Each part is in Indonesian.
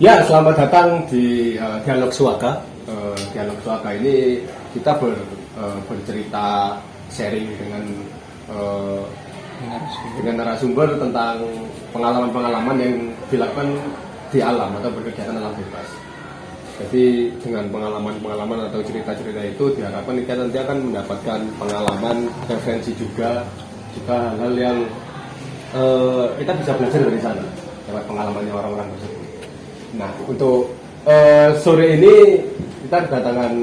Ya, selamat datang di Dialog Suaka. Dialog Suaka ini kita bercerita sharing eh, dengan narasumber tentang pengalaman-pengalaman yang dilakukan di alam atau berkegiatan alam bebas. Jadi dengan pengalaman-pengalaman atau cerita-cerita itu diharapkan kita nanti akan mendapatkan pengalaman, referensi juga hal-hal yang kita bisa belajar dari sana lewat pengalamannya orang-orang tersebut. Nah, untuk sore ini kita kedatangan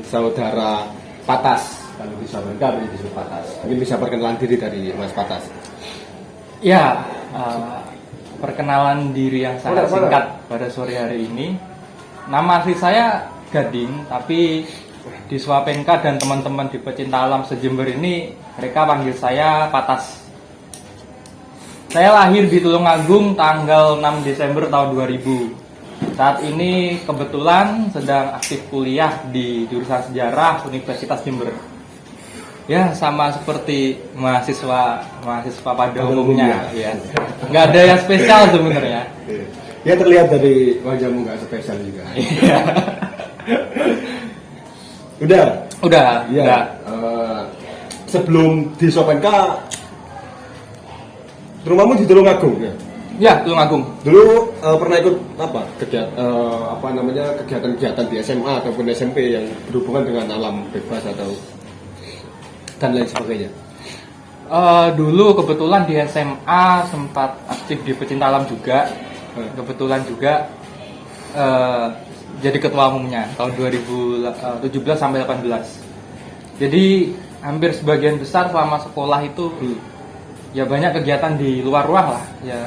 saudara Patas. Kalau bisa bergabung disebut Patas. Mungkin bisa perkenalan diri dari Mas Patas. Ya, perkenalan diri yang sangat singkat pada sore hari ini. Nama asli saya Gading, tapi di Swapenka dan teman-teman di pecinta alam sejember ini mereka panggil saya Patas. Saya lahir di Tulungagung tanggal 6 Desember tahun 2000. Saat ini kebetulan sedang aktif kuliah di jurusan sejarah Universitas Jember. Ya, sama seperti mahasiswa pada umumnya ya. Nggak ada yang spesial sebenarnya. Ya, terlihat dari wajahmu nggak spesial juga. Udah. Ya. Sebelum di Sopenka, rumahmu di Tulungagung ya? Ya, Tulungagung. Dulu pernah ikut kegiatan-kegiatan di SMA ataupun SMP yang berhubungan dengan alam bebas atau dan lain sebagainya. Dulu kebetulan di SMA sempat aktif di pecinta alam juga. Kebetulan juga jadi ketua umumnya tahun 2017 sampai 18. Jadi hampir sebagian besar selama sekolah itu ya banyak kegiatan di luar ruang lah, ya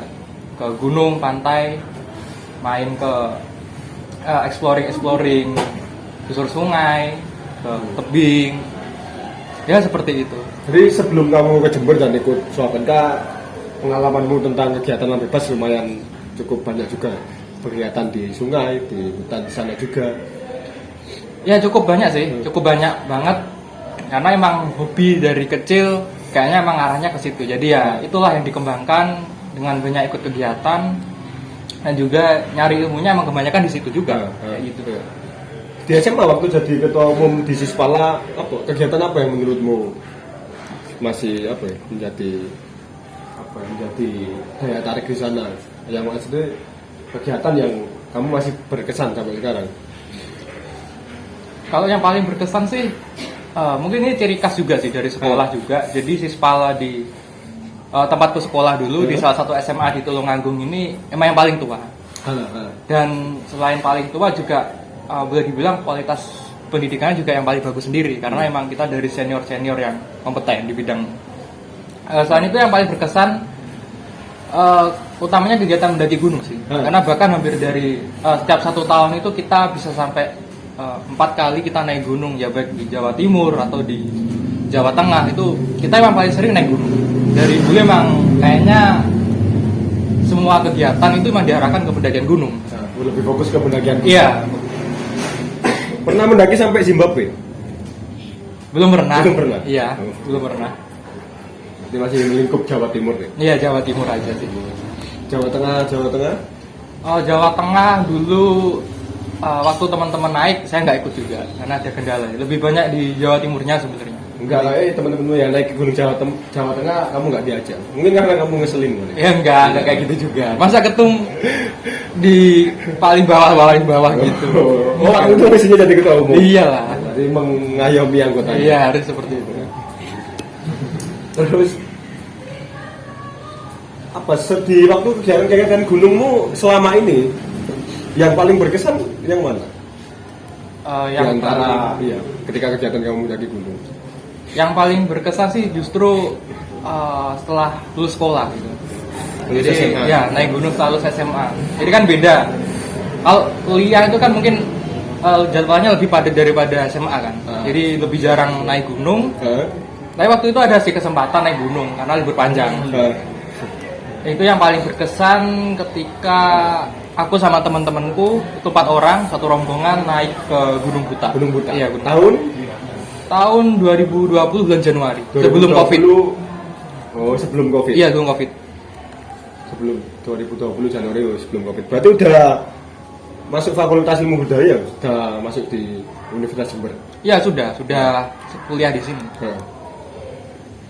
ke gunung, pantai, main ke exploring susur sungai, ke tebing, ya seperti itu. Jadi sebelum kamu ke Jember dan ikut Swapenka, pengalamanmu tentang kegiatan alam bebas lumayan cukup banyak juga, kegiatan di sungai, di hutan di sana juga. Ya cukup banyak sih, cukup banyak banget. Karena emang hobi dari kecil, kayaknya emang arahnya ke situ. Jadi ya itulah yang dikembangkan dengan banyak ikut kegiatan dan juga nyari ilmunya emang kebanyakan di situ juga. Kayak gitu. Di SMA waktu jadi ketua umum di Sispala, kegiatan apa yang menurutmu masih menjadi daya tarik di sana? Yang maksudnya kegiatan yang kamu masih berkesan sampai sekarang? Kalau yang paling berkesan sih mungkin ini ciri khas juga sih dari sekolah juga. Jadi Sispala di tempatku sekolah dulu di salah satu SMA di Tulungagung ini emang yang paling tua. Dan selain paling tua juga boleh dibilang kualitas pendidikannya juga yang paling bagus sendiri, karena emang kita dari senior-senior yang kompeten di bidang. Selain itu yang paling berkesan utamanya kegiatan mendaki gunung sih. Karena bahkan hampir dari setiap 1 tahun itu kita bisa sampai 4 kali kita naik gunung, ya baik di Jawa Timur atau di Jawa Tengah. Itu kita emang paling sering naik gunung. Dari dulu emang kayaknya semua kegiatan itu emang diarahkan ke pendakian gunung. Lebih fokus ke pendakian gunung. Iya. Pernah mendaki sampai Zimbabwe? Belum pernah. Iya, Oh. belum pernah. Jadi masih melingkup Jawa Timur deh. Iya, Jawa Timur aja sih. Jawa Tengah. Jawa Tengah dulu waktu teman-teman naik saya nggak ikut juga karena ada kendala. Lebih banyak di Jawa Timurnya sebenarnya. Enggak lah, teman-temanmu yang naik ke Gunung Jawa Tengah kamu nggak diajak. Mungkin karena kamu ngeselin boleh. Ya enggak kayak gitu juga. Masa ketum di paling bawah gitu. Oh, waktu itu mestinya jadi ketua umum. Iyalah. Jadi mengayomi anggotanya. Iya, harus seperti itu. Terus di waktu kegiatan gunungmu selama ini yang paling berkesan yang mana? Ketika kegiatan kamu mendaki gunung. Yang paling berkesan sih justru setelah lulus sekolah gitu. Jadi SMA. Ya naik gunung setelah lulus SMA. Jadi kan beda. Kalau kuliah itu kan mungkin jadwalnya lebih padat daripada SMA kan. Jadi lebih jarang naik gunung. Tapi waktu itu ada sih kesempatan naik gunung karena libur panjang. Itu yang paling berkesan ketika aku sama teman-temanku itu 4 orang, satu rombongan naik ke Gunung Buta. Gunung Buta. Iya, Tahun 2020 bulan Januari. 2020, sebelum Covid. Oh, sebelum Covid. Iya, sebelum Covid. Sebelum 2020 Januari sebelum Covid. Berarti udah masuk Fakultas Ilmu Budaya, sudah masuk di Universitas Jember. Ya sudah kuliah di sini. Nah.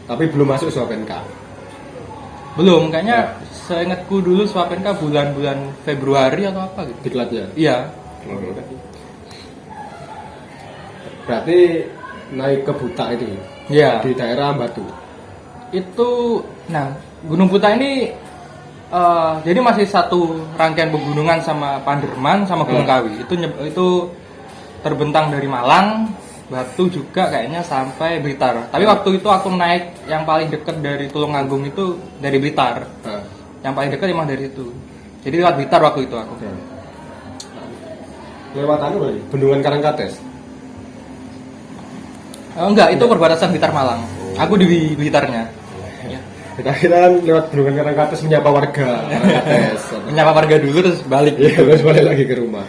Tapi belum masuk SWAPNK. Belum, kayaknya seingatku dulu SWAPNK bulan-bulan Februari atau apa gitu. Diklatnya. Iya. Berarti naik ke Buta itu Iya. di daerah Batu. Itu, nah Gunung Buta ini jadi masih satu rangkaian pegunungan sama Panderman sama Gunung Kawi. Itu terbentang dari Malang, Batu juga kayaknya sampai Blitar. Tapi waktu itu aku naik yang paling dekat dari Tulungagung itu dari Blitar. Yang paling dekat emang dari itu. Jadi lewat Blitar waktu itu aku. Lewat anu berarti Bendungan Karangkates. Enggak, itu perbatasan Blitar Malang. Aku di Blitarnya. Ya. Kita kira lewat Bendungan Karangkates menyapa warga Karangkates. Menyapa warga dulu terus balik. Iya, terus balik lagi ke rumah.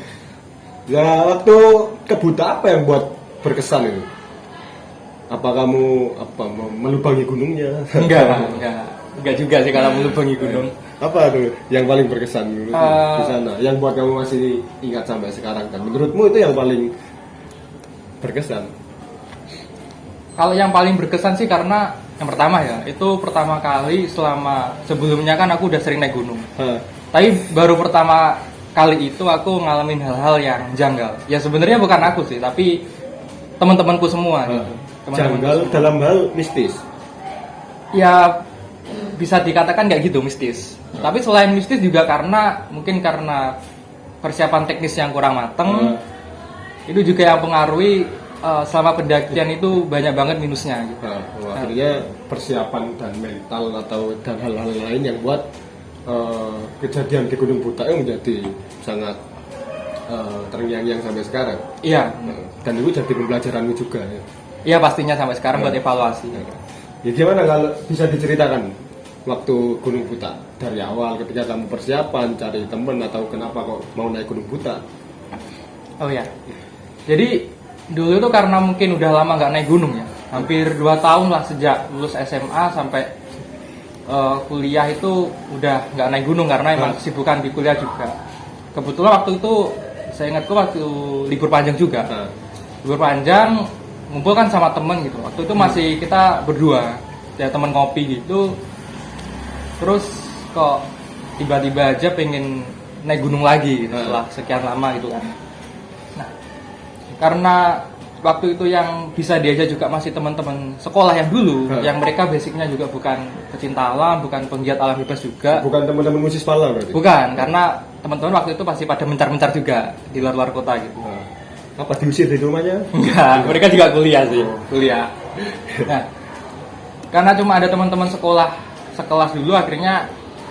Ya waktu ke Buta apa yang buat berkesan itu? Apa kamu melubangi gunungnya? Enggak juga sih kalau melubangi gunung. Apa tuh yang paling berkesan dulu di sana? Yang buat kamu masih ingat sampai sekarang kan? Menurutmu itu yang paling berkesan? Kalau yang paling berkesan sih karena yang pertama ya, itu pertama kali sebelumnya kan aku udah sering naik gunung. Tapi baru pertama kali itu aku ngalamin hal-hal yang janggal. Ya sebenarnya bukan aku sih, tapi teman-temanku semua gitu. Janggal dalam hal mistis. Ya bisa dikatakan kayak gitu, mistis. Tapi selain mistis juga mungkin karena persiapan teknis yang kurang mateng. Itu juga yang pengaruhi selama pendakian itu banyak banget minusnya gitu. Akhirnya persiapan dan mental dan hal-hal lain yang buat kejadian di Gunung Buta menjadi sangat terngiang-ngiang sampai sekarang. Iya. Dan itu jadi pembelajaranmu juga ya. Iya pastinya sampai sekarang buat evaluasi. Ya gimana kalau bisa diceritakan waktu Gunung Buta dari awal ketika kamu persiapan cari temen atau kenapa kok mau naik Gunung Buta? Oh ya. Jadi dulu itu karena mungkin udah lama nggak naik gunung ya. Hampir 2 tahun lah sejak lulus SMA sampai kuliah itu udah nggak naik gunung karena emang kesibukan di kuliah juga. Kebetulan waktu itu saya ingatku waktu libur panjang juga. Libur panjang ngumpul kan sama temen gitu. Waktu itu masih kita berdua, ya temen kopi gitu. Terus kok tiba-tiba aja pengen naik gunung lagi gitu, setelah sekian lama gitu kan. Nah, karena waktu itu yang bisa diajak juga masih teman-teman sekolah yang dulu, yang mereka basicnya juga bukan pecinta alam, bukan penggiat alam bebas juga. Bukan teman-teman musis pala berarti? Bukan, karena teman-teman waktu itu pasti pada mencar-mencar juga di luar-luar kota gitu. Apa diusir dari rumahnya? Enggak, mereka juga kuliah sih, kuliah. Nah, karena cuma ada teman-teman sekolah sekelas dulu, akhirnya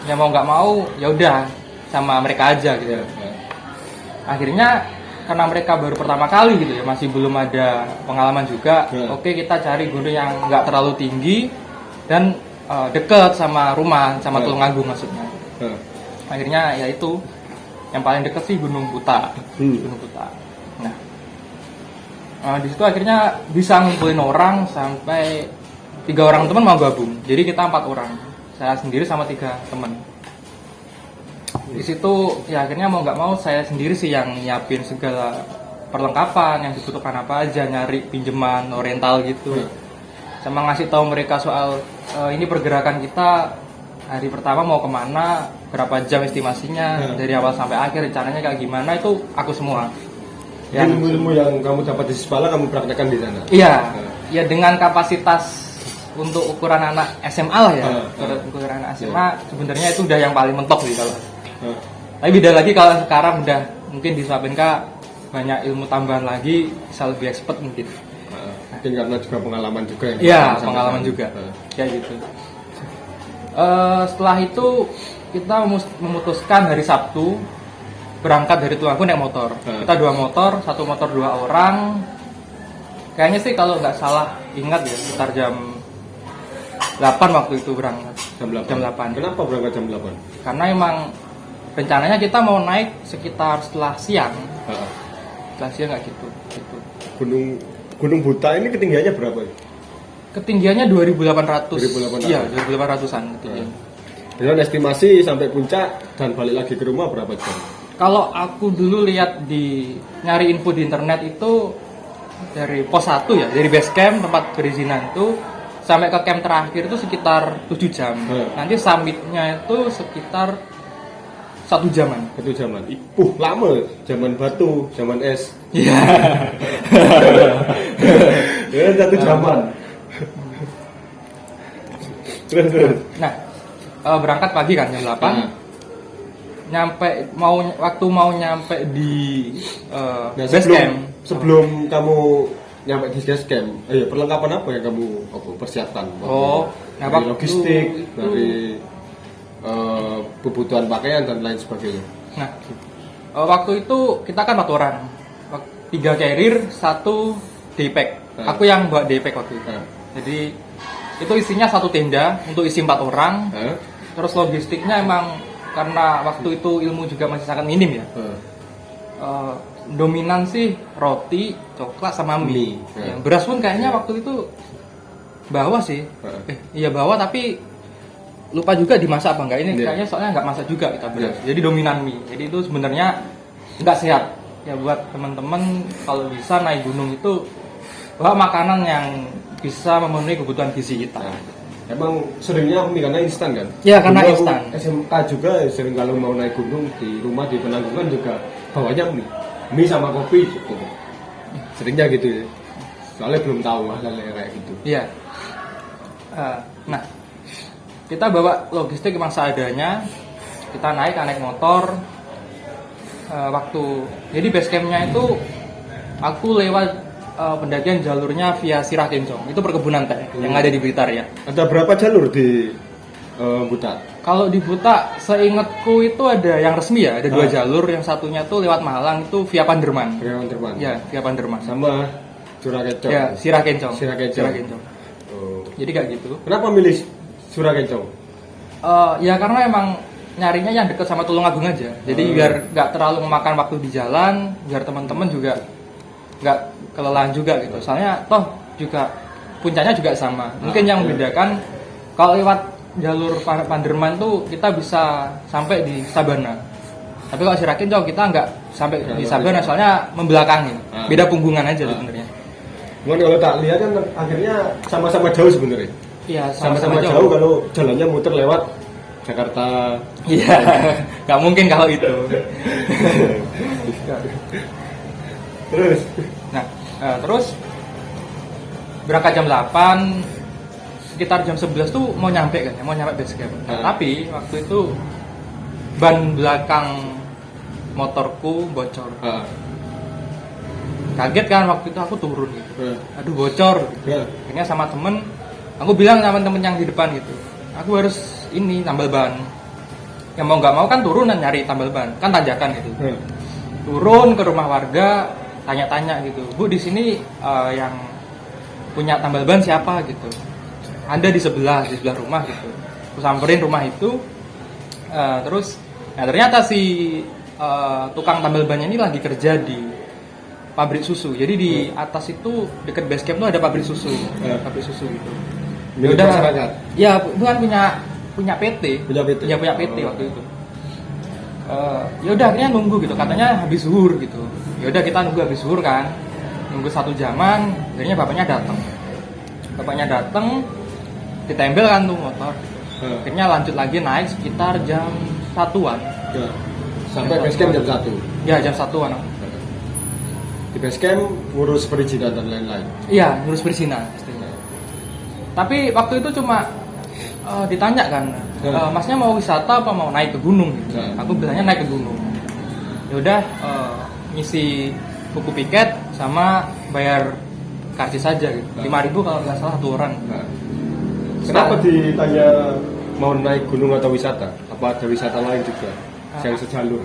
ya mau nggak mau ya udah sama mereka aja gitu. Akhirnya karena mereka baru pertama kali gitu ya, masih belum ada pengalaman juga. Oke, kita cari gunung yang nggak terlalu tinggi dan deket sama rumah, sama Tulungagung maksudnya. Akhirnya ya itu yang paling deket sih Gunung Buta. Gunung Buta. Nah, di situ akhirnya bisa ngumpulin orang sampai 3 orang teman mau gabung. Jadi kita 4 orang. Saya sendiri sama 3 teman. Di situ ya akhirnya mau nggak mau saya sendiri sih yang nyiapin segala perlengkapan yang dibutuhkan apa aja, nyari pinjaman oriental gitu. Sama ngasih tahu mereka soal ini pergerakan kita hari pertama mau kemana, berapa jam estimasinya, dari awal sampai akhir rencananya kayak gimana, itu aku semua. Ilmu-ilmu yang kamu dapat di Sipala kamu praktekkan di sana? Iya, ya dengan kapasitas untuk ukuran anak SMA lah ya. Ukuran anak SMA sebenarnya itu udah yang paling mentok sih kalau. Tapi beda lagi kalau sekarang udah mungkin di SWAPNK banyak ilmu tambahan lagi, bisa lebih expert mungkin. Mungkin karena juga pengalaman juga ya. Iya, pengalaman juga. Kayak gitu. Setelah itu kita memutuskan hari Sabtu berangkat dari Tulungagung naik motor. Kita 2 motor, 1 motor 2 orang. Kayaknya sih kalau nggak salah ingat ya sekitar jam 8 waktu itu berangkat. Jam 8. Kenapa berangkat jam 8? Karena emang rencananya kita mau naik sekitar setelah siang. Setelah siang nggak gitu. Gunung Buta ini ketinggiannya berapa? Ketinggiannya 2.800. 2.800. Iya, 2.800-an ketinggian. Dengan estimasi sampai puncak dan balik lagi ke rumah berapa jam? Kalau aku dulu lihat di nyari info di internet itu dari pos 1 ya, dari base camp tempat perizinan itu sampai ke camp terakhir itu sekitar 7 jam. Nanti summitnya itu sekitar 1 jaman. 1 jaman. Lama. Zaman batu, zaman es. Iya. Ya, 1 jaman. Terus. Nah, berangkat pagi kan jam 8. Waktu mau nyampe di base camp. Sebelum kamu nyampe di base camp, perlengkapan apa yang kamu persiapkan? Dari logistik, dari kebutuhan pakaian dan lain sebagainya. Nah, waktu itu kita kan 4 orang, 3 carrier, 1 daypack. Aku yang bawa daypack waktu itu. Jadi itu isinya 1 tenda untuk isi 4 orang. Terus logistiknya emang karena waktu itu ilmu juga masih sangat minim ya. Dominan sih roti, coklat sama mie. Beras pun kayaknya waktu itu bawa sih. Iya bawa tapi lupa juga dimasak apa enggak ini. Kayaknya soalnya nggak masak juga kita beras. Jadi dominan mie. Jadi itu sebenarnya nggak sehat. Ya buat teman-teman kalau bisa naik gunung itu bawa makanan yang bisa memenuhi kebutuhan gizi kita. Emang seringnya mie karena instan kan? Iya karena Dulu instan. SMK juga sering kalau mau naik gunung di rumah di Penanggungan juga bawanya mie sama kopi cukup. Seringnya gitu ya. Soalnya belum tahu hal-hal kayak gitu. Iya. Nah, kita bawa logistik memang seadanya. Kita naik motor. Jadi base campnya itu aku lewat pendakian jalurnya via Sirah Kencong. Itu perkebunan teh yang ada di Blitar ya. Ada berapa jalur di Buta? Kalau di Buta, seingatku itu ada yang resmi ya, ada 2 jalur. Yang satunya tuh lewat Malang itu via Panderman. Ya, via Panderman. Sama Surah Kencong. Ya, Sirah Kencong. Jadi kayak gitu. Kenapa milih Surah Kencong? Ya karena emang nyarinya yang dekat sama Tulungagung aja. Jadi biar nggak terlalu memakan waktu di jalan, biar teman-teman juga nggak kelelahan juga gitu. Soalnya toh juga puncaknya juga sama. Mungkin yang membedakan kalau lewat jalur Panderman tuh kita bisa sampai di Sabana. Tapi kalau Sirah Kencong kita nggak sampai di Sabana soalnya membelakangi. Beda punggungan aja sebenarnya. Cuman kalau tak lihat kan akhirnya sama-sama jauh sebenarnya. Iya, sama-sama jauh kalau jalannya muter lewat Jakarta. Iya, nggak mungkin kalau itu. Terus? Terus berangkat jam 8, sekitar jam 11 tuh mau nyampe base camp. Tapi waktu itu ban belakang motorku bocor. Kaget kan waktu itu aku turun gitu. Aduh bocor. Akhirnya sama temen, aku bilang sama temen yang di depan gitu, aku harus tambal ban. Yang mau nggak mau kan turun dan nyari tambal ban, kan tanjakan gitu. Turun ke rumah warga, tanya-tanya gitu, Bu di sini yang punya tambal ban siapa gitu? Ada di sebelah rumah gitu. Aku samperin rumah itu, terus ternyata si tukang tambal bannya ini lagi kerja di pabrik susu. Jadi di atas itu dekat base camp tuh ada pabrik susu, pabrik susu gitu. Milik masyarakat? Ya bukan punya PT. Punya PT. Ya punya PT waktu itu. Ya udah akhirnya nunggu gitu, katanya habis zuhur gitu. Ya udah kita nunggu habis zuhur kan, nunggu 1 jaman. Akhirnya bapaknya datang, ditempel kan tuh motor. Akhirnya lanjut lagi naik sekitar jam 1-an. Sampai base camp jam 1. Ya jam 1-an. Di base camp ngurus perizinan dan lain-lain. Iya, ngurus perizinan pastinya. Tapi waktu itu cuma ditanya kan, masnya mau wisata apa mau naik ke gunung gitu. Aku bilangnya naik ke gunung. Ya udah ngisi buku piket sama bayar karcis saja gitu. 5.000 kalau nggak salah 1 orang. Kenapa ditanya mau naik gunung atau wisata? Apa ada wisata lain juga yang sejalur?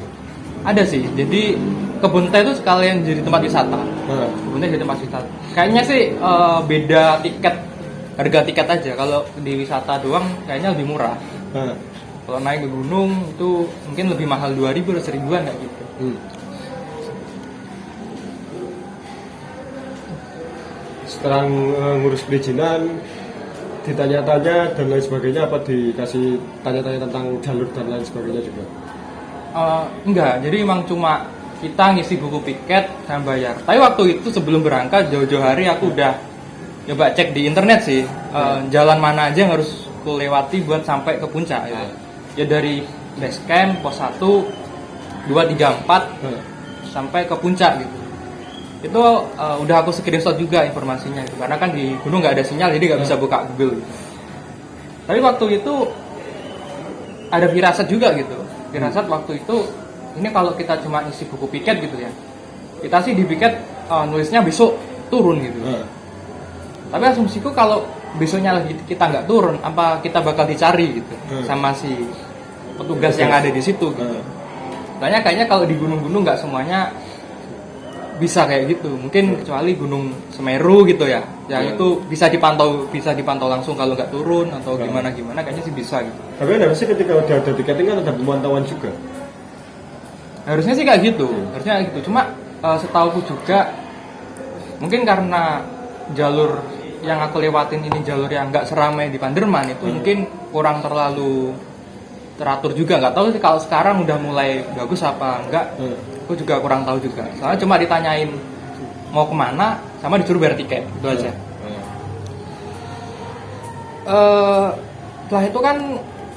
Ada sih. Jadi kebun teh itu sekalian jadi tempat wisata. Kebun teh jadi tempat wisata. Kayaknya sih beda harga tiket aja. Kalau di wisata doang kayaknya lebih murah. Kalau naik ke gunung itu mungkin lebih mahal 2.000 atau 1.000-an kayak gitu. Setelah ngurus perizinan, ditanya-tanya dan lain sebagainya, apa dikasih tanya-tanya tentang jalur dan lain sebagainya juga? Enggak, jadi emang cuma kita ngisi buku piket dan bayar. Tapi waktu itu sebelum berangkat jauh-jauh hari aku udah coba cek di internet sih, jalan mana aja yang harus aku lewati buat sampai ke puncak gitu. Ya dari base camp pos 1 2 3 4 sampai ke puncak gitu. Itu udah aku screenshot juga informasinya itu, karena kan di gunung nggak ada sinyal jadi nggak bisa buka Google gitu. Tapi waktu itu ada firasat juga gitu. Firasat waktu itu, ini kalau kita cuma isi buku piket gitu ya, kita sih di piket nulisnya besok turun gitu. Tapi asumsiku kalau besoknya lagi kita nggak turun, apa kita bakal dicari gitu sama si petugas yang ada di situ gitu. Kayaknya kalau di gunung-gunung nggak semuanya bisa kayak gitu, mungkin kecuali Gunung Semeru gitu ya, yang itu bisa dipantau langsung kalau nggak turun atau gimana kayaknya sih bisa gitu. Tapi kan harusnya ketika udah ada tiketing kan ada pemantauan juga. Harusnya sih kayak gitu, Cuma setauku juga mungkin karena jalur yang aku lewatin ini jalur yang nggak seramai di Panderman itu mungkin kurang terlalu teratur juga, nggak tahu sih kalau sekarang udah mulai bagus apa enggak. Aku juga kurang tahu juga. Soalnya cuma ditanyain mau kemana sama disuruh bayar tiket itu aja. Setelah itu kan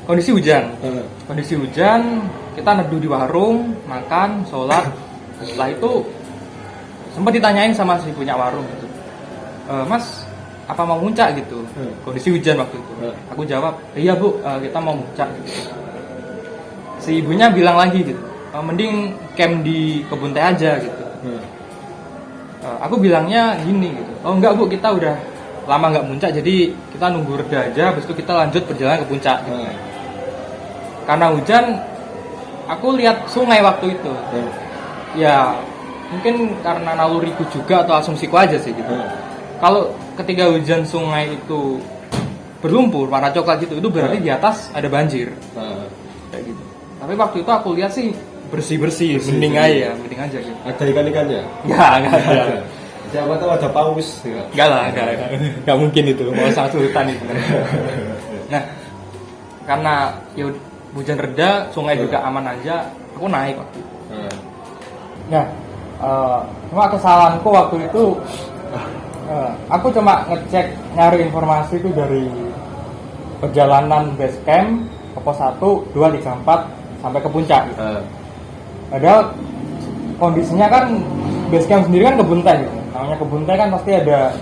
kondisi hujan, kita neduh di warung, makan, sholat. Setelah itu sempat ditanyain sama si punya warung gitu, Mas apa mau muncak gitu, kondisi hujan waktu itu. Aku jawab, iya Bu, kita mau muncak gitu. Si ibunya bilang lagi gitu, mending camp di kebun teh aja gitu. Aku bilangnya gini gitu, oh enggak Bu, kita udah lama nggak muncak, jadi kita nunggu reda aja, habis itu kita lanjut perjalanan ke puncak gitu. Karena hujan, aku lihat sungai waktu itu. Ya mungkin karena naluriku juga atau asumsiku aja sih gitu. Kalau ketika hujan sungai itu berlumpur warna coklat gitu, itu berarti di atas ada banjir. Kayak gitu. Tapi waktu itu aku lihat sih bersih, mending aja gitu. Ada ikan-ikannya? Ya, enggak ada. Siapa tahu ada paus. Enggak mungkin itu, mau sangat sultan itu. Nah, karena ya hujan reda, sungai juga aman aja, aku naik waktu itu. Nah, cuma kesalahanku waktu itu, aku cuma ngecek nyari informasi itu dari perjalanan base camp ke pos 1, 2, 3, 4 sampai ke puncak. Padahal kondisinya kan base camp sendiri kan kebun teh gitu. Namanya kebun teh kan pasti ada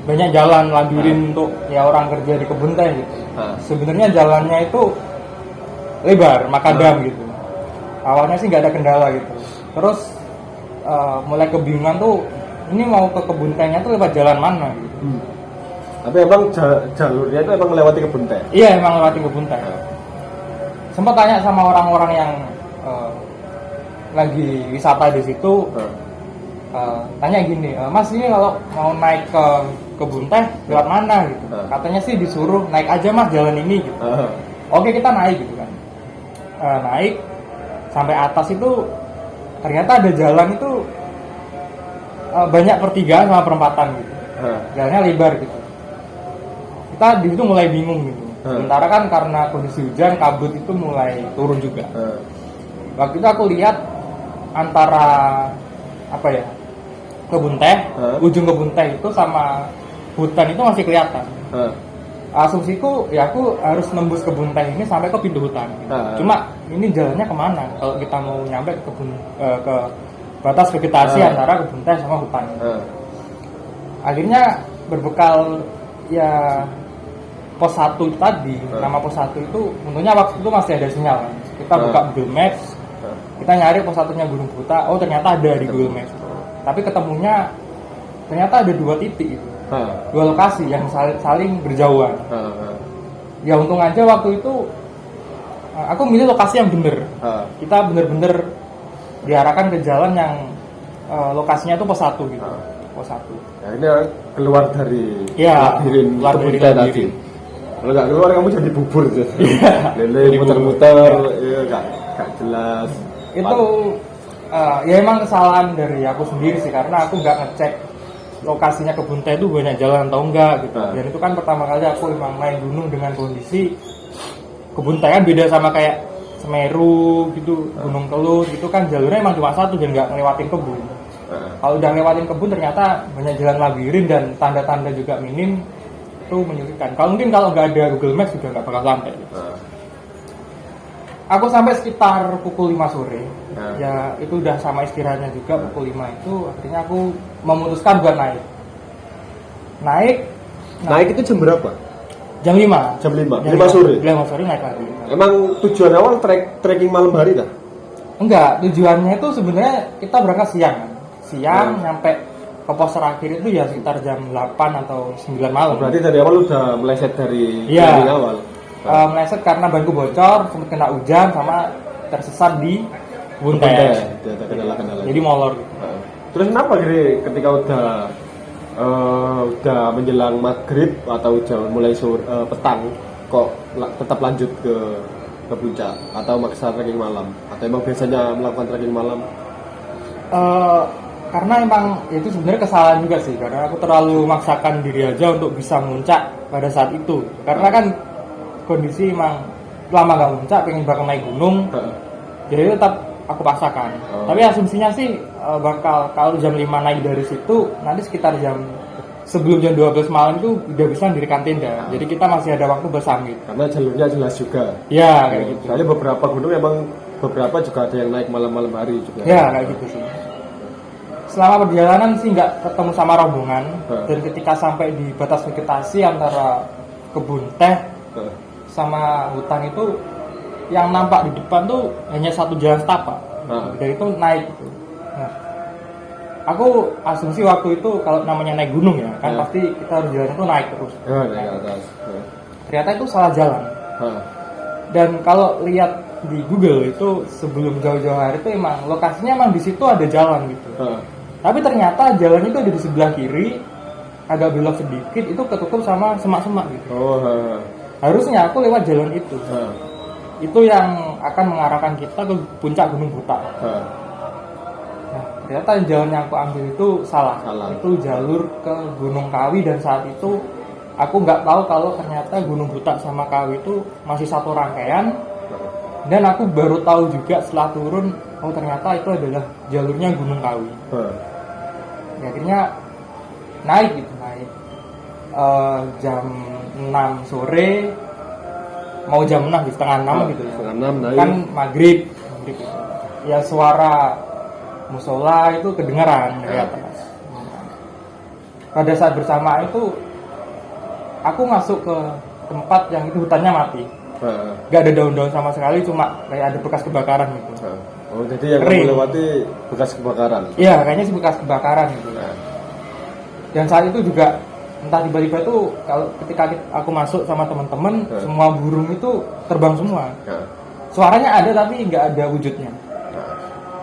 banyak jalan labirin untuk ya orang kerja di kebun teh gitu. Sebenarnya jalannya itu lebar, makadam gitu. Awalnya sih nggak ada kendala gitu. Terus mulai kebingungan tuh, ini mau ke kebun tehnya tuh lewat jalan mana gitu. Tapi emang jalurnya itu emang melewati kebun teh? Iya, emang lewati kebun teh. Sempat tanya sama orang-orang yang lagi wisata di situ, tanya gini, Mas ini kalau mau naik ke kebun teh lewat mana gitu. Katanya sih disuruh naik aja Mas jalan ini gitu. Oke, kita naik gitu kan. Naik sampai atas itu ternyata ada jalan itu banyak pertigaan sama perempatan gitu. Jalannya lebar gitu. Kita di situ mulai bingung gitu. Sementara kan karena kondisi hujan, kabut itu mulai turun juga. Waktu itu aku lihat antara apa ya, kebun teh, ujung kebun teh itu sama hutan itu masih kelihatan. Asumsiku ya aku harus nembus kebun teh ini sampai ke pintu hutan. Cuma ini jalannya kemana? Kalau kita mau nyampe ke kebun ke batas vegetasi antara kebun teh sama hutan. Akhirnya berbekal ya pos 1 tadi, nama pos 1 itu untungnya waktu itu masih ada sinyal kan. Kita buka Google Maps, kita nyari pos 1-nya Gunung Buta, oh ternyata ada di Google Maps. Tapi ketemunya ternyata ada 2 titik itu. 2 lokasi yang saling berjauhan. Ya untung aja waktu itu aku milih lokasi yang bener. Kita bener-bener diarahkan ke jalan yang lokasinya itu pos 1 gitu. Pos 1. Ya, ini keluar dari labirin tadi. Kalau nggak keluar kamu jadi bubur aja. Lele muter-muter, ya nggak jelas. Itu ya emang kesalahan dari aku sendiri sih, karena aku nggak ngecek lokasinya kebun teh itu banyak jalan atau enggak gitu. Dan itu kan pertama kali aku emang naik gunung dengan kondisi kebun teh kan beda sama kayak Semeru gitu, Gunung Kelut itu kan jalurnya emang cuma satu dan nggak ngelewatin kebun. Kalau udah ngelewatin kebun ternyata banyak jalan labirin dan tanda-tanda juga minim, itu menyulitkan. Kalau nggak ada Google Maps juga nggak bakal sampai. Aku sampai sekitar pukul 5 sore. Ya itu udah sama istirahatnya juga pukul 5 itu. Akhirnya aku memutuskan buat naik. Naik itu jam berapa? Jam 5. Jam 5 sore? 5 sore naik lagi. Emang tujuan awal trekking malam hari kah? Enggak, tujuannya itu sebenarnya kita berangkat siang kan. Siang nyampe ke pos terakhir itu ya sekitar jam 8 atau 9 malam. Berarti dari awal udah meleset dari trekking awal? Meleset karena banku bocor, sempat kena hujan sama tersesat di kebun teh. Kendala-kendala. Jadi molor. Terus kenapa ketika udah menjelang maghrib atau jam mulai petang kok tetap lanjut ke puncak atau maksa trekking malam atau emang biasanya melakukan trekking malam? Karena emang itu sebenarnya kesalahan juga sih, karena aku terlalu memaksakan diri aja untuk bisa muncak pada saat itu. Karena kan kondisi emang lama gak muncak, pengen bakal naik gunung, jadi tetap aku paksakan. Tapi asumsinya sih bakal kalau jam 5 naik dari situ, nanti sekitar sebelum jam 12 malam itu udah bisa mendirikan tenda. Jadi kita masih ada waktu bersamit. Karena jalurnya jelas juga. Ya kayak gitu. Soalnya beberapa gunung emang beberapa juga ada yang naik malam-malam hari juga. Ya kayak gitu sih. Selama perjalanan sih nggak ketemu sama rombongan. Dan ketika sampai di batas vegetasi antara kebun teh sama hutan itu, yang nampak di depan tuh hanya satu jalan setapak. Dan itu naik gitu. Nah, aku asumsi waktu itu kalau namanya naik gunung ya kan pasti kita harus jalan itu naik terus. Naik ke atas. Ternyata itu salah jalan. Dan kalau lihat di Google itu sebelum jauh-jauh hari itu emang lokasinya emang di situ ada jalan gitu. Tapi ternyata jalannya itu ada di sebelah kiri, agak belok sedikit itu ketutup sama semak-semak gitu. Harusnya aku lewat jalan itu. Itu yang akan mengarahkan kita ke puncak Gunung Butak. Nah, ternyata jalan yang aku ambil itu salah. Itu jalur ke Gunung Kawi dan saat itu aku nggak tahu kalau ternyata Gunung Butak sama Kawi itu masih satu rangkaian. Dan aku baru tahu juga setelah turun, oh ternyata itu adalah jalurnya Gunung Kawi. Ya, akhirnya naik jam 6 sore mau jam 6 setengah 6 gitu ya. Setengah 6 naik. Kan maghrib gitu. Ya suara musola itu kedengaran dari atas. Pada saat bersamaan itu aku masuk ke tempat yang itu hutannya mati. Gak ada daun-daun sama sekali, cuma kayak ada bekas kebakaran gitu. Oh, jadi yang kamu lewati bekas kebakaran? Iya, kayaknya sih bekas kebakaran gitu. Dan saat itu juga entah tiba-tiba tuh kalau ketika aku masuk sama teman-teman, semua burung itu terbang semua. Suaranya ada tapi nggak ada wujudnya.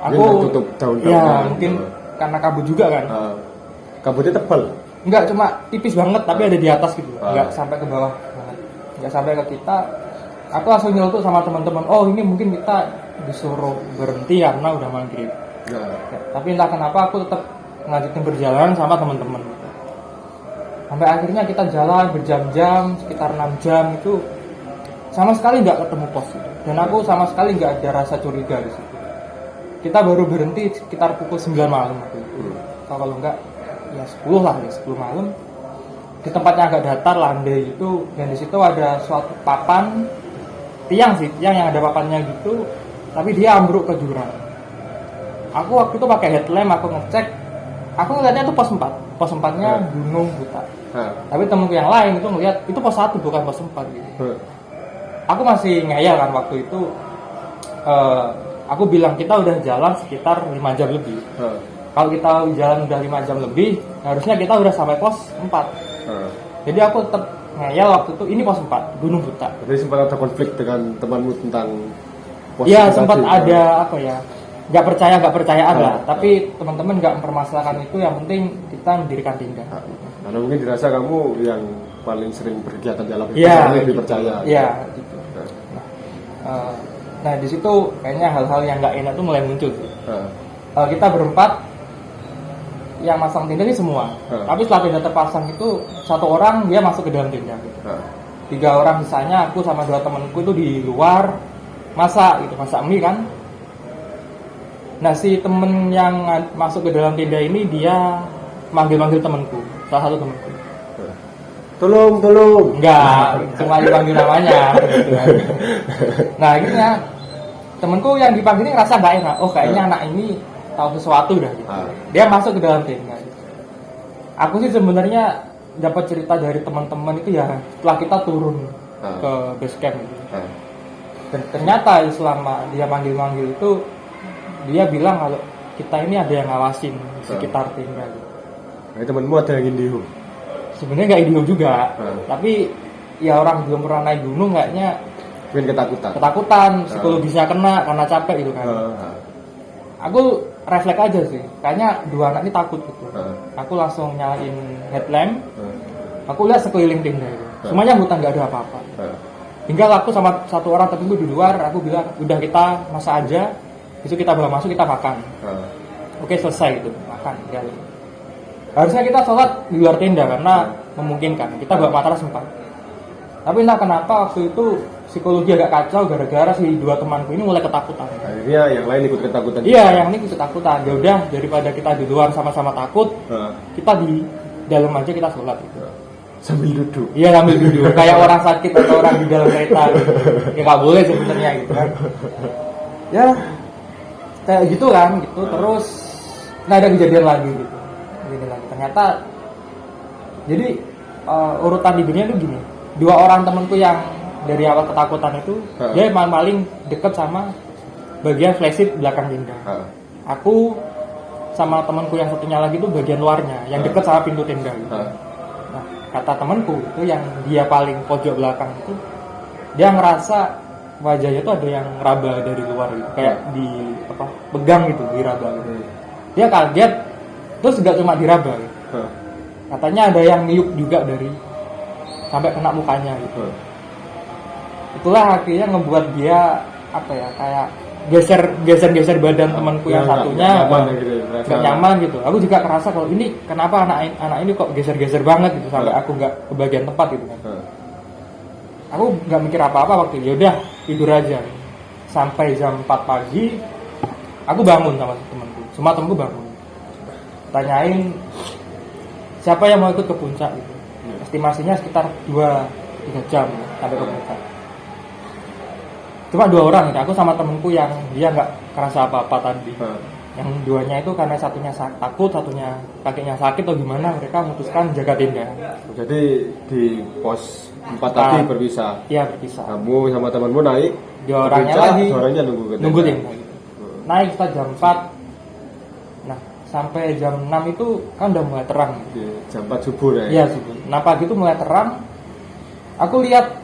Aku tutup daun-daun. Ya mungkin karena kabut juga kan. Kabutnya tebal? Enggak, cuma tipis banget tapi ada di atas gitu. Nggak sampai ke bawah banget. Nggak sampai ke kita. Aku langsung nyelotok sama teman-teman. Oh ini mungkin kita disuruh berhenti karena udah maghrib. Ya, tapi entah kenapa aku tetap melanjutkan perjalanan sama teman-teman. Sampai akhirnya kita jalan berjam-jam, sekitar 6 jam itu sama sekali nggak ketemu pos gitu. Dan aku sama sekali nggak ada rasa curiga di situ. Kita baru berhenti sekitar pukul 9 malam waktu itu. Kalau enggak ya 10 lah ya, 10 malam. Di tempatnya agak datar, landai itu, dan di situ ada suatu papan tiang yang ada papannya gitu, tapi dia ambruk ke jurang. Aku waktu itu pakai headlamp, aku ngecek, aku ngeliatnya itu pos 4, pos 4-nya Gunung Butak. Tapi temenku yang lain itu ngeliat itu pos 1 bukan pos 4 gitu. Aku masih ngeyel kan waktu itu. Aku bilang kita udah jalan sekitar 5 jam lebih. Kalau kita jalan udah 5 jam lebih, harusnya kita udah sampai pos 4. Jadi aku tetap ngeyel waktu itu, ini pos 4 Gunung Butak. Jadi sempat ada konflik dengan temanmu tentang pos? Iya, sempat ada apa ya, nggak percayaan lah. Tapi teman-teman nggak mempermasalahkan itu, yang penting kita mendirikan tenda. Karena mungkin dirasa kamu yang paling sering berkegiatan dalam itu, lebih percaya. Iya gitu. Nah di situ kayaknya hal-hal yang nggak enak tuh mulai muncul. Kita berempat yang masang tenda ini semua. Tapi setelah tenda terpasang itu, satu orang dia masuk ke dalam tenda gitu. 3 orang sisanya, aku sama 2 temanku itu di luar masak mie kan. Nah si temen yang masuk ke dalam tenda ini dia manggil temanku, salah satu temanku. Tolong. Enggak, cuma dipanggil namanya gitu kan. Nah akhirnya temanku yang dipanggil ini ngerasa nggak enak. Oh kayaknya anak ini tahu sesuatu dah gitu. Dia masuk ke dalam tenda. Aku sih sebenarnya dapat cerita dari teman-teman itu ya setelah kita turun ke base camp gitu. Dan ternyata selama dia manggil itu dia bilang kalau kita ini ada yang ngawasin di sekitar tenda gitu. Nah, temanmu ada yang indiho? Sebenarnya nggak indiho juga, tapi ya orang belum pernah naik gunung kayaknya Mungkin ketakutan, psikologisnya kena karena capek gitu kan. Aku refleks aja sih, kayaknya dua anak ini takut gitu. Aku langsung nyalain headlamp, aku lihat sekeliling tenda itu, semuanya hutan, nggak ada apa-apa. Tinggal aku sama satu orang tertentu di luar, aku bilang udah kita masak aja, besok kita bawa masuk kita makan. Oke selesai gitu, makan. Ya. Harusnya kita sholat di luar tenda karena memungkinkan, kita bawa matras 4. Tapi entah kenapa waktu itu psikologi agak kacau gara-gara si dua temanku ini mulai ketakutan. Akhirnya yang lain ikut ketakutan. Iya, yang ini ikut ketakutan. Ya udah daripada kita di luar sama-sama takut, kita di dalam aja kita sholat gitu. Sambil duduk. Iya sambil duduk, kayak orang sakit atau orang di dalam kereta gitu. Ya nggak boleh sebenarnya gitu kan. Ya kayak gitu kan gitu. Terus nggak ada kejadian lagi gitu. Ternyata jadi urutan tidurnya itu gini. 2 orang temanku yang dari awal ketakutan itu dia paling deket sama bagian flagship belakang tenda. Aku sama temanku yang satunya lagi itu bagian luarnya yang deket sama pintu tenda gitu. Nah, kata temanku itu yang dia paling pojok belakang itu dia ngerasa wajahnya itu ada yang ngeraba dari luar gitu, kayak di pegang gitu, diraba gitu. Dia kaget, terus nggak cuma diraba gitu. Katanya ada yang niup juga dari sampai kena mukanya gitu. Itulah akhirnya ngebuat dia kayak geser badan temanku yang satunya nggak nyaman gitu. Aku juga kerasa kalau ini kenapa anak ini kok geser banget gitu sampai aku nggak kebagian tempat gitu kan. Aku nggak mikir apa-apa waktu itu. Yaudah tidur aja. Sampai jam 4 pagi aku bangun sama temanku. Semua temanku bangun. Tanyain siapa yang mau ikut ke puncak gitu. Estimasinya sekitar 2-3 jam sampai ke puncak. Cuma 2 orang gitu. Aku sama temenku yang dia nggak kerasa apa-apa tadi. Yang duanya itu karena satunya takut, satunya kakinya sakit atau gimana, mereka memutuskan jaga tenda. Jadi di pos 4 tadi berpisah. Iya berpisah. Kamu sama temanmu naik. 2 orangnya lagi. 2 orangnya nunggu tenda. Naik kita jam 4. Nah sampai jam 6 itu kan udah mulai terang. Jam 4 subuh ya? Iya subuh. Nah pagi itu mulai terang. Aku lihat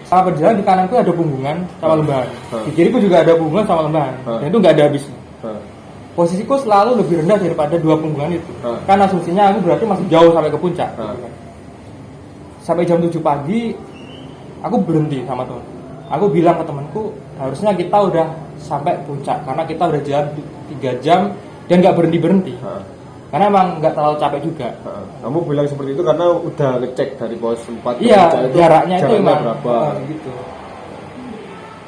sama berjalan di kananku ada punggungan sama lembahan. Di kiriku juga ada punggungan sama lembahan. Dan itu nggak ada habisnya. Posisiku selalu lebih rendah daripada 2 punggungan itu. Kan asumsinya aku berarti masih jauh sampai ke puncak. Gitu kan. Sampai jam 7 pagi aku berhenti sama teman. Aku bilang ke temanku harusnya kita udah sampai puncak karena kita udah jalan 3 jam dan nggak berhenti. Karena emang nggak terlalu capek juga. Kamu bilang seperti itu karena udah ngecek dari pos 4 ke iya, puncak itu jaraknya itu emang berapa? Gitu.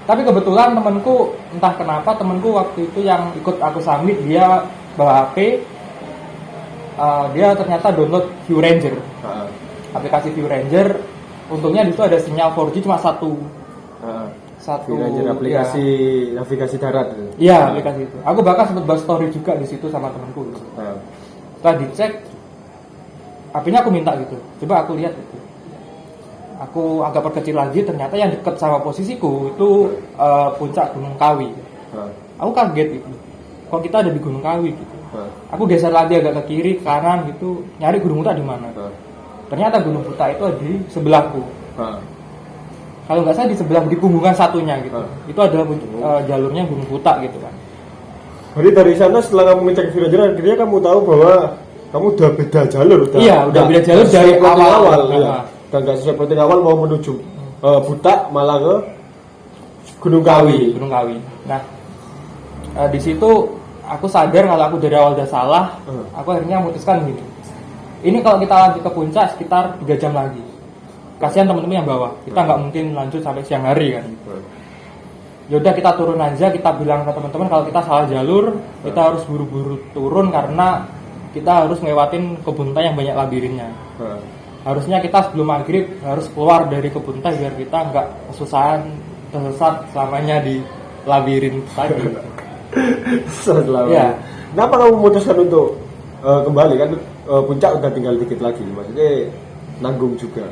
Tapi kebetulan temanku, entah kenapa temanku waktu itu yang ikut aku summit, dia bawa HP, dia ternyata download View Ranger, aplikasi View Ranger. Untungnya di situ ada sinyal 4G cuma satu. View Ranger aplikasi navigasi darat. Iya aplikasi itu. Aku bahkan sempat bahas story juga di situ sama temanku. Setelah dicek, HP-nya aku minta gitu, coba aku lihat gitu. Aku agak perkecil lagi, ternyata yang dekat sama posisiku itu puncak Gunung Kawi. Aku kaget gitu, kok kita ada di Gunung Kawi gitu. Aku geser lagi agak ke kiri, ke kanan gitu, nyari Gunung Buta di mana. Ternyata Gunung Buta itu ada di sebelahku. Kalau nggak salah di sebelah di punggungan satunya gitu. Itu adalah jalurnya Gunung Buta gitu kan. Jadi dari sana setelah kamu ngecek View Ranger, akhirnya kamu tahu bahwa kamu udah beda jalur. Udah beda jalur dari awal. Ya. Dan nggak sesuai plotting awal mau menuju Buta malah ke Gunung Kawi. Nah di situ aku sadar kalau aku dari awal udah salah. Aku akhirnya memutuskan gini. Ini kalau kita lanjut ke puncak sekitar 3 jam lagi. Kasihan teman-teman yang bawah. Kita nggak mungkin lanjut sampai siang hari kan. yaudah kita turun aja, kita bilang ke teman-teman kalau kita salah jalur, kita harus buru-buru turun karena kita harus ngelewatin kebun teh yang banyak labirinnya. Harusnya kita sebelum maghrib harus keluar dari kebun teh biar kita nggak kesusahan tersesat selamanya di labirin tadi. Selama. Ya. Kenapa kamu memutuskan untuk kembali kan puncak udah tinggal dikit lagi, maksudnya nanggung juga?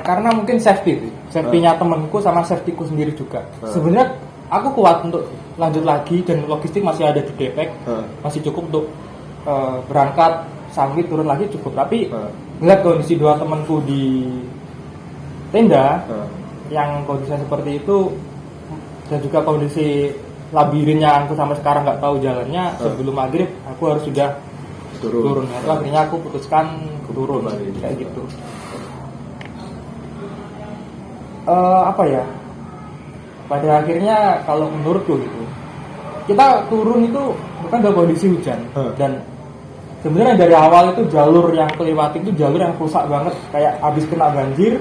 Karena mungkin safety-nya temenku sama safety-ku sendiri juga. Sebenarnya aku kuat untuk lanjut lagi dan logistik masih ada di Depek, masih cukup untuk berangkat sambil turun lagi cukup. Tapi melihat kondisi dua temanku di tenda yang kondisinya seperti itu dan juga kondisi labirin yang aku sampai sekarang nggak tahu jalannya, sebelum maghrib aku harus sudah turun. Lalu akhirnya aku putuskan turun kayak gitu. Apa ya? Pada akhirnya kalau menurutku gitu, kita turun itu bukan dalam kondisi hujan dan sebenarnya dari awal itu jalur yang kelewati itu jalur yang rusak banget, kayak habis kena banjir.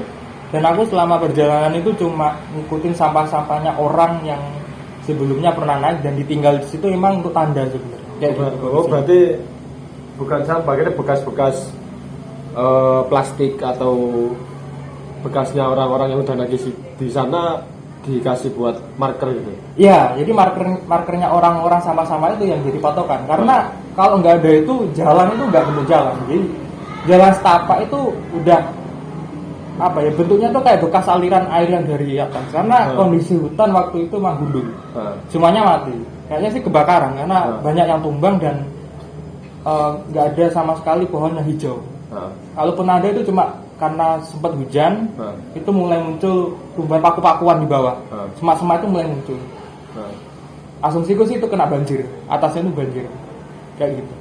Dan aku selama perjalanan itu cuma ngikutin sampah-sampahnya orang yang sebelumnya pernah naik dan ditinggal di situ memang untuk tanda sebenarnya. Berarti bukan sampah, ini bekas-bekas plastik atau bekasnya orang-orang yang udah naik di sana dikasih buat marker gitu. Iya, jadi markernya orang-orang sama-sama itu yang jadi patokan. Karena kalau nggak ada itu jalan itu nggak benar jalan. Jadi jalan setapak itu udah apa ya, bentuknya tuh kayak bekas aliran air yang dari atas. Karena kondisi hutan waktu itu menggundul, semuanya mati. Kayaknya sih kebakaran karena banyak yang tumbang dan nggak ada sama sekali pohon yang hijau. Kalaupun ada itu cuma karena sempat hujan, itu mulai muncul tumbuhan paku-pakuan di bawah. Semak-semak itu mulai muncul. Asumsiku sih itu kena banjir, atasnya itu banjir, kayak gitu.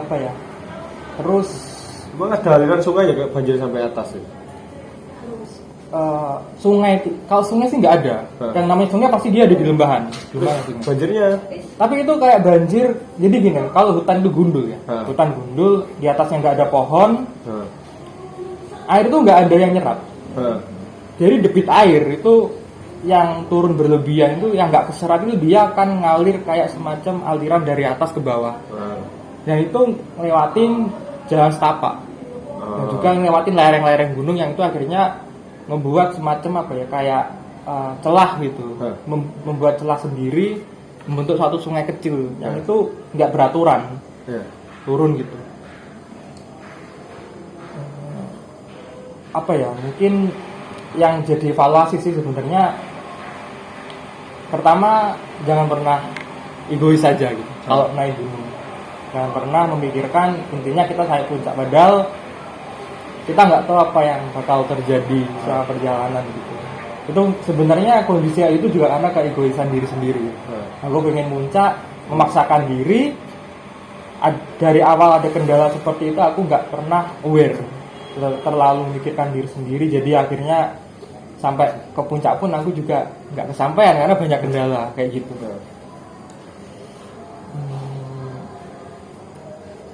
Apa ya? Terus emang ada aliran sungai ya kayak banjir sampai atas ya? Sungai, kalau sungai sih nggak ada. Yang namanya sungai pasti dia ada di lembahan. Banjirnya? Tapi itu kayak banjir. Jadi gini, kalau hutan itu gundul ya, hutan gundul, di atasnya nggak ada pohon, air itu nggak ada yang nyerap. Jadi debit air itu yang turun berlebihan itu, yang nggak keserap itu dia akan ngalir kayak semacam aliran dari atas ke bawah. Dan itu ngelewatin jalan setapak. Dan juga ngelewatin lereng-lereng gunung yang itu akhirnya membuat semacam apa ya, kayak celah gitu, membuat celah sendiri, membentuk suatu sungai kecil yang itu nggak beraturan, turun gitu. Apa ya, mungkin yang jadi evaluasi sih sebenarnya, pertama jangan pernah egois saja gitu. Kalau naik gunung, jangan pernah memikirkan intinya kita naik puncak, padahal kita nggak tahu apa yang bakal terjadi selama perjalanan gitu. Itu sebenarnya kondisi itu juga karena keegoisan diri sendiri. Aku pengen puncak, memaksakan diri. Dari awal ada kendala seperti itu, aku nggak pernah aware, terlalu memikirkan diri sendiri. Jadi akhirnya sampai ke puncak pun aku juga nggak kesampaian karena banyak kendala kayak gitu.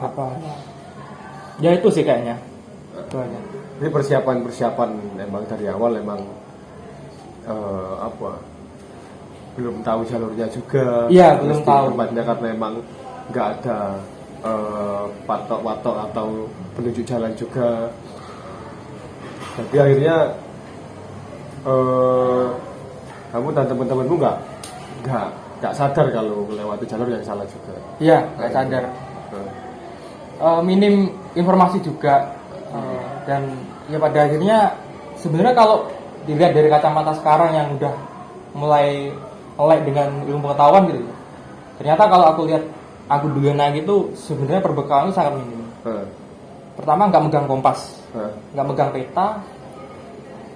Apa? Ya itu sih kayaknya. Itu aja. Ini persiapan emang dari awal emang belum tahu jalurnya juga. Iya, belum tahu tempatnya karena emang nggak ada patok-patok atau penunjuk jalan juga. Tapi akhirnya kamu dan teman-temanmu nggak sadar kalau melewati jalur yang salah juga. Iya, nggak sadar. Minim informasi juga. Dan ya pada akhirnya sebenarnya kalau dilihat dari kacamata sekarang yang udah mulai melek dengan ilmu pengetahuan gitu, ternyata kalau aku lihat aku dulu naik itu sebenarnya perbekalan itu sangat minim. Pertama nggak megang kompas, nggak megang peta,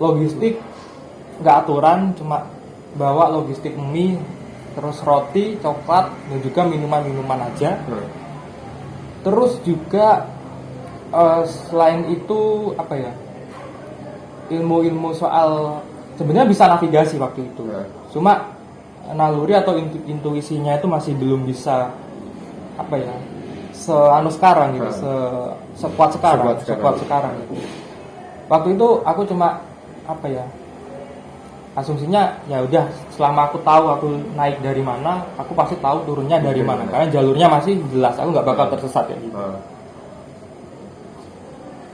logistik nggak aturan, cuma bawa logistik mie, terus roti, coklat, dan juga minuman-minuman aja. Terus juga selain itu apa ya, ilmu-ilmu soal sebenarnya bisa navigasi waktu itu, cuma naluri atau intuisinya itu masih belum bisa apa ya, sekarang gitu, sekuat sekarang gitu. Waktu itu aku cuma apa ya, asumsinya ya udah selama aku tahu aku naik dari mana, aku pasti tahu turunnya dari mana, karena jalurnya masih jelas, aku nggak bakal tersesat kayak gitu.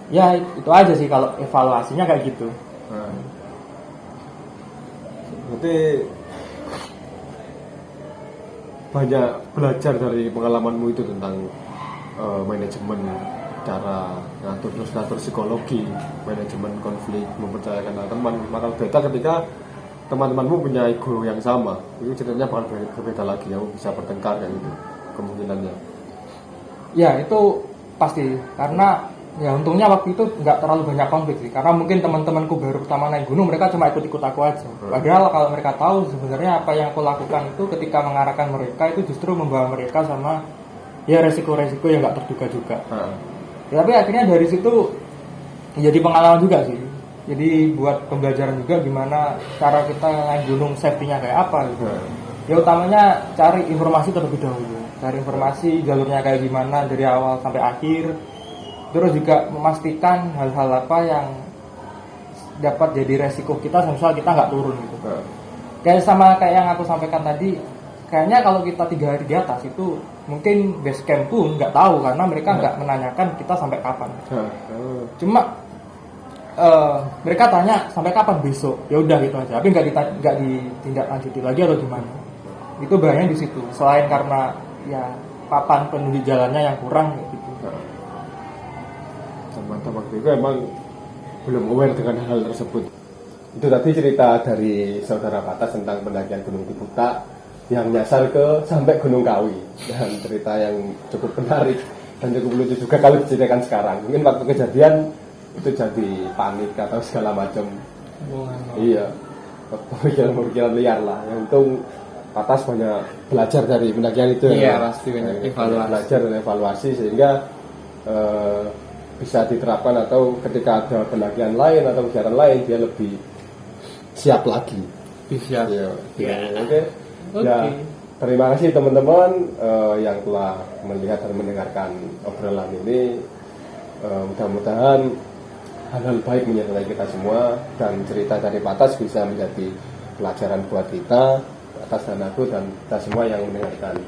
Ya itu aja sih kalau evaluasinya kayak gitu. Berarti banyak belajar dari pengalamanmu itu tentang manajemen, cara ngatur psikologi, manajemen konflik, mempercayakan teman. Bakal beda ketika teman-temanmu punya ego yang sama, itu ceritanya bakal berbeda lagi, kamu bisa bertengkar kayak gitu kemungkinannya. Ya itu pasti, karena ya untungnya waktu itu nggak terlalu banyak konflik sih, karena mungkin teman-temanku baru pertama naik gunung, mereka cuma ikut-ikut aku aja. Padahal kalau mereka tahu sebenarnya apa yang aku lakukan itu ketika mengarahkan mereka itu justru membawa mereka sama ya resiko-resiko yang nggak terduga juga. Ya, tapi akhirnya dari situ jadi pengalaman juga sih. Jadi buat pembelajaran juga gimana cara kita naik gunung, safety-nya kayak apa gitu. Ya utamanya cari informasi terlebih dahulu. Cari informasi jalurnya kayak gimana dari awal sampai akhir. Terus juga memastikan hal-hal apa yang dapat jadi resiko kita misal kita nggak turun gitu. Kayak sama kayak yang aku sampaikan tadi, kayaknya kalau kita 3 hari di atas itu mungkin base camp pun nggak tahu karena mereka nggak menanyakan kita sampai kapan. Cuma mereka tanya sampai kapan besok, ya udah gitu aja. Tapi nggak ditindaklanjuti lagi atau gimana. Itu bahayanya di situ. Selain karena ya papan penunjuk jalannya yang kurang gitu. Teman-teman waktu itu emang belum aware dengan hal tersebut. Itu tadi cerita dari saudara Patas tentang pendakian Gunung Ciputa yang nyasar ke sampai Gunung Kawi, dan cerita yang cukup menarik dan cukup lucu juga kalau diceritakan sekarang. Mungkin waktu kejadian itu jadi panik atau segala macam. Iya, pemikiran liar lah. Yang untung Patas banyak belajar dari pendakian itu. Iya, pasti banyak evaluasi. Belajar dan evaluasi sehingga bisa diterapkan, atau ketika ada pendakian lain atau kegiatan lain dia lebih siap lagi. Bisa. Oke. Ya, terima kasih teman-teman yang telah melihat dan mendengarkan obrolan ini. Mudah-mudahan hal-hal baik menyertai kita semua, dan cerita dari Patas bisa menjadi pelajaran buat kita, Patas dan aku dan kita semua yang mendengarkan.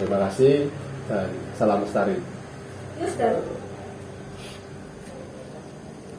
Terima kasih dan salam lestari.